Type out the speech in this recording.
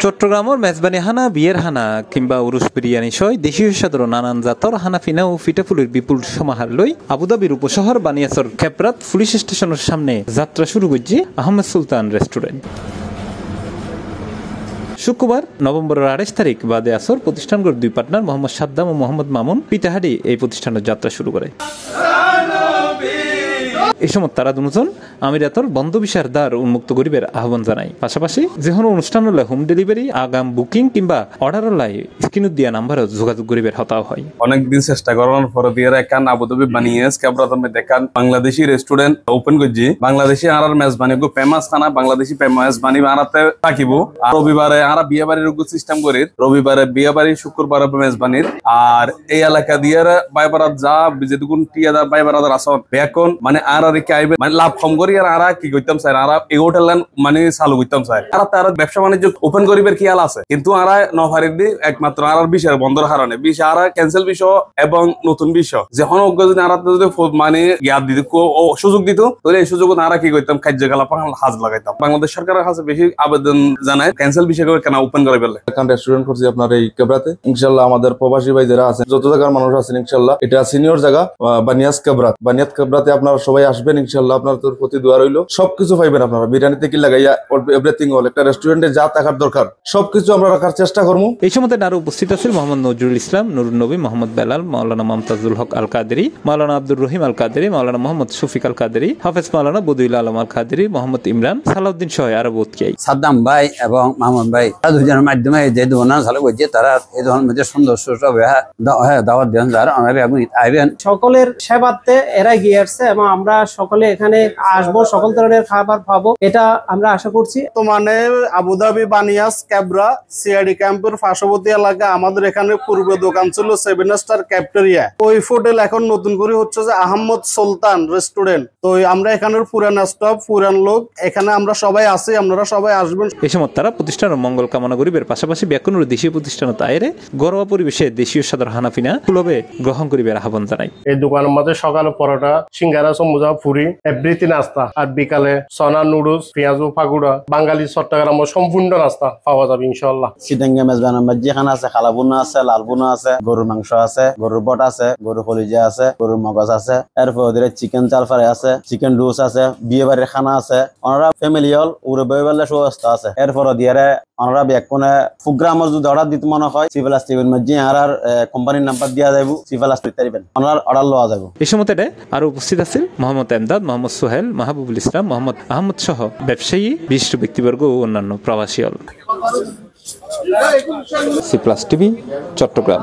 চট্টগ্রামের মেজবানি হানা, বিয়ের হানা কিংবা উরুস বিরিয়ানি সহ দেশীয় স্বাদের নানান জাতর হানাফিনা ও পিঠাফুলির বিপুল সমাহার লই আবুধাবির উপশহর বানিয়াচর খেপরাত পুলিশ স্টেশনের সামনে যাত্রা শুরু করছে আহমেদ সুলতান রেস্টুরেন্ট। শুক্রবার নভেম্বরের 28 তারিখ বাদে আসর প্রতিষ্ঠানগুলোর দুই পার্টনার মোহাম্মদ সাদ্দাম ও মোহাম্মদ মামুন পিতাহাটি এই প্রতিষ্ঠানের যাত্রা শুরু করে। এই সময় তারা দুজন আমিরাতর বন্ধ বিশার দ্বার উন্মুক্ত করিবার আহ্বান জানায়। পাশাপাশি যে কোনো অনুষ্ঠান হলে হোম ডেলিভারি, আগাম বুকিং কিংবা অর্ডার হলে স্ক্রিনত দিয়া নাম্বারও যোগাযোগ করিবার হতাও হয়। অনেকদিন চেষ্টা করার পর দিয়ে একান আবুধাবি বানিয়ে কেবরাতমে দেখান বাংলাদেশি রেস্টুরেন্ট ওপেন করছি। বাংলাদেশি আর মেজবানি ফেমাস খানা বাংলাদেশি মেজবানি বানাতে থাকিব। আর রবিবারে আমরা বিয়ে বাড়ির সিস্টেম করি, রবিবারে বিয়ে বাড়ি, শুক্রবার মেজবানির। আর এই এলাকা দিয়ে বাইবারাত যা যেটুকুন টিয়াদার বাইবারাদার আসন এখন মানে আর মানে লাভ কম করি আর আর কি করতাম স্যার, আর এই হোটেল মানে চালু করতাম স্যার। আর তার ব্যবসা বাণিজ্য ওপেন করিবার খেয়াল আছে, কিন্তু আর নফারিক দি একমাত্র আর বিষয় বন্ধর কারণে বিষয় আর ক্যান্সেল বিষয় এবং নতুন বিষয় যখন যদি আর যদি মানে জ্ঞান দিত সুযোগ দিত, তাহলে এই সুযোগ আর কি করতাম কার্যকলাপ হাজ লাগাইতাম। বাংলাদেশ সরকারের কাছে বেশি আবেদন জানায় ক্যান্সেল বিষয় করে কেন ওপেন করে ফেললে। এখন রেস্টুরেন্ট করছি আপনার এই কেবরাতে। ইনশাল্লাহ আমাদের প্রবাসী ভাই যারা আছেন, যত জায়গার মানুষ আছেন, ইনশাল্লাহ এটা সিনিয়র জায়গা বানিয়াস কেবরাত। বানিয়াত কেবরাতে আপনারা সবাই আসবেন ইনশাল্লাহ। আপনার তোর প্রতি দোয়া রইল, সবকিছু পাইবেন আপনারা। বিরিয়ানি থেকে লাগাইয়া এভরিথিং হল একটা রেস্টুরেন্টে যা থাকার দরকার সবকিছু আমরা রাখার চেষ্টা করবো। এই সময় আরো উপস্থিত আছেন মোহাম্মদ নজরুল ইসলাম, নুরুন নবী, মোহাম্মদ বেলাল, মাওলানা মমতাজুল হক আল কাদেরি, মাওলানা আব্দুর রহিম আল কাদেরি, মাওলানা মোহাম্মদ শফিক আল কাদেরি, হাফেজ মাওলানা বদুইল আলম আল কাদেরি, মোহাম্মদ ইমরান, সালাউদ্দিন সহ আরো বহুত কি সাদ্দাম ভাই এবং মামুন ভাই দুজনের মাধ্যমে যে দোকান চালু করছে তারা এই ধরনের মধ্যে সুন্দর দাওয়াত দেন যারা আইবেন। সকলের সেবাতে এরা গিয়ে আসছে এবং আমরা সকলে এখানে আসবো, সকল ধরনের খাবার পাবো, এটা আমরা আশা করছি। তো মানে আবুধাবি বানিয়াস ক্যাবরা সিআইডি ক্যাম্পের পার্শ্ববর্তী এলাকা আমাদের এখানে পূর্বে দোকান ছিল 7 স্টার ক্যাফটেরিয়া। ওই হোটেল এখন নতুন করে হচ্ছে যে আহমদ সুলতান রেস্টুরেন্ট। তো আমরা এখানের পুরান স্টাফ, পুরান লোক এখানে আমরা সবাই আছি, আপনারা সবাই আসবেন। এই সময় তারা প্রতিষ্ঠানের মঙ্গল কামনা করিবার পাশাপাশি ব্যাকুনুর দেশীয় প্রতিষ্ঠান তাইরে ঘরোয়া পরিবেশে দেশীয় সাদর হানাফিনা সুলভে গ্রহণ করিবার আহ্বান জানাই। এই দোকানের মধ্যে সকালে পরোটা, সিঙ্গারা, সমুজা, পুরি, এভরিথিং নাস্তা, আর বিকালে সনা, নুডলস, পেঁয়াজু, ফাগুড়া, বাঙালি চট্টগ্রামের সম্পূর্ণ নাস্তা পাওয়া যাবে ইনশাআল্লাহ। সিটাঙ্গা মেজবানের মধ্যে যেখানে আছে খালাবুনা আছে, লালবুনা আছে, গরুর মাংস আছে, গরুর বট আছে, গরুর কলিজা আছে, গরুর মগজ আছে, এরপর ওদের চিকেন চাল ফ্রাই আছে, চিকেন রোস আছে, বিয়ে বাড়ির খানা আছে, ওনারা ফ্যামিলি হল উড়ে বই বেলা সুব্যবস্থা আছে। এরপর দিয়ে ওনারা ব্যাকুনে প্রোগ্রামের যদি অর্ডার দিতে মনে হয় সিভিল স্টিভেন মধ্যে আর কোম্পানির নাম্বার দিয়া যাইব, সিভিল স্টিভ তারিবেন ওনার অর্ডার লওয়া যাবে। এই সময় আরো উপস্থিত আছেন মোহাম্মদ এমদাদ, মোহাম্মদ সোহেল, মাহবুবুল ইসলাম, মোহাম্মদ আহমদ সহ ব্যবসায়ী, বিশিষ্ট ব্যক্তিবর্গ ও অন্যান্য প্রবাসী। C+ TV, Chittagong.